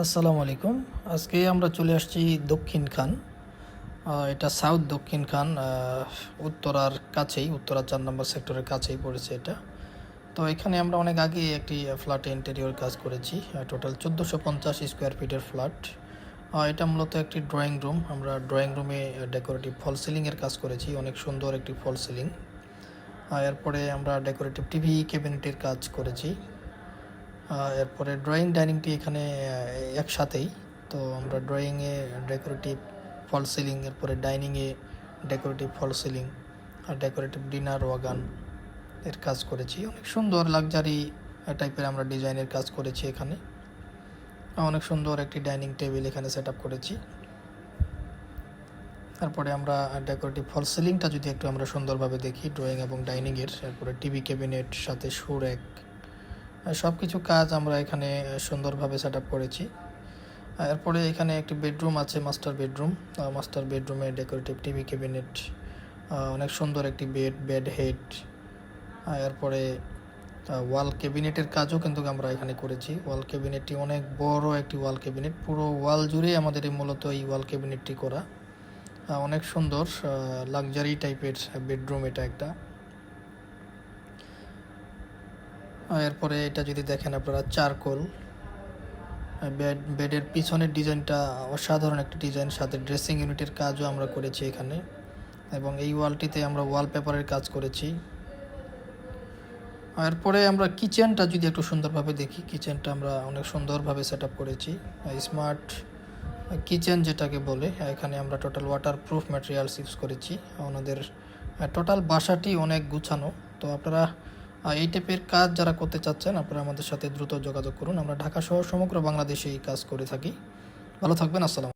আসসালামু আলাইকুম। আজকে আমরা চলে আসছি দক্ষিণ খান। এটা সাউথ দক্ষিণ খান, উত্তরার কাছেই, উত্তরা 4 নম্বর সেক্টরের কাছেই পড়েছে এটা। তো এখানে আমরা অনেক আগে একটি ফ্ল্যাটে ইন্টেরিয়র কাজ করেছি। টোটাল 1450 স্কোয়ার ফিটের ফ্ল্যাট। এটা মূলত একটি ড্রয়িং রুম। আমরা ড্রয়িং রুমে ডেকোরেটিভ ফল সিলিংয়ের কাজ করেছি, অনেক সুন্দর একটি ফল সিলিং। এরপরে আমরা ডেকোরেটিভ টিভি ক্যাবিনেটের কাজ করেছি। এরপরে ড্রয়িং ডাইনিংটি এখানে একসাথেই। তো আমরা ড্রয়িংয়ে ডেকোরেটিভ ফল সিলিং, এরপরে ডাইনিংয়ে ডেকোরেটিভ ফল সিলিং আর ডেকোরেটিভ ডিনার ওয়াগান এর কাজ করেছি। অনেক সুন্দর লাক্সারি টাইপের আমরা ডিজাইনের কাজ করেছি এখানে। অনেক সুন্দর একটি ডাইনিং টেবিল এখানে সেট আপ করেছি। তারপরে আমরা ডেকোরেটিভ ফল সিলিংটা যদি একটু আমরা সুন্দরভাবে দেখি ড্রয়িং এবং ডাইনিংয়ের, এরপরে টিভি ক্যাবিনেট সাথে শু র্যাক, সব কিছু কাজ আমরা এখানে সুন্দরভাবে সেট আপ করেছি। এরপরে এখানে একটি বেডরুম আছে, মাস্টার বেডরুম। মাস্টার বেডরুমে ডেকোরেটিভ টিভি ক্যাবিনেট, অনেক সুন্দর একটি বেড হেড। এরপরে ওয়াল ক্যাবিনেটের কাজও কিন্তু আমরা এখানে করেছি। ওয়াল ক্যাবিনেটটি অনেক বড় একটি ওয়াল ক্যাবিনেট, পুরো ওয়াল জুড়ে আমাদের মূলত এই ওয়াল ক্যাবিনেটটি করা। অনেক সুন্দর লাক্সারি টাইপের বেডরুম এটা একটা। এরপরে এটা যদি দেখেন আপনারা, চারকোল বেডের পিছনের ডিজাইনটা অসাধারণ একটি ডিজাইন, সাথে ড্রেসিং ইউনিটের কাজও আমরা করেছি এখানে। এবং এই ওয়ালটিতে আমরা ওয়ালপেপারের কাজ করেছি। এরপরে আমরা কিচেনটা যদি একটু সুন্দরভাবে দেখি, কিচেনটা আমরা অনেক সুন্দরভাবে সেট আপ করেছি। স্মার্ট কিচেন যেটাকে বলে, এখানে আমরা total water proof materials use করেছি। ওনাদের টোটাল বাসাটি অনেক গুছানো। তো আপনারা এই টাইপের কাজ যারা করতে চাচ্ছেন, আপনারা আমাদের সাথে দ্রুত যোগাযোগ করুন। আমরা ঢাকা সহ সমগ্র বাংলাদেশে এই কাজ করে থাকি। ভালো থাকবেন। আসসালাম।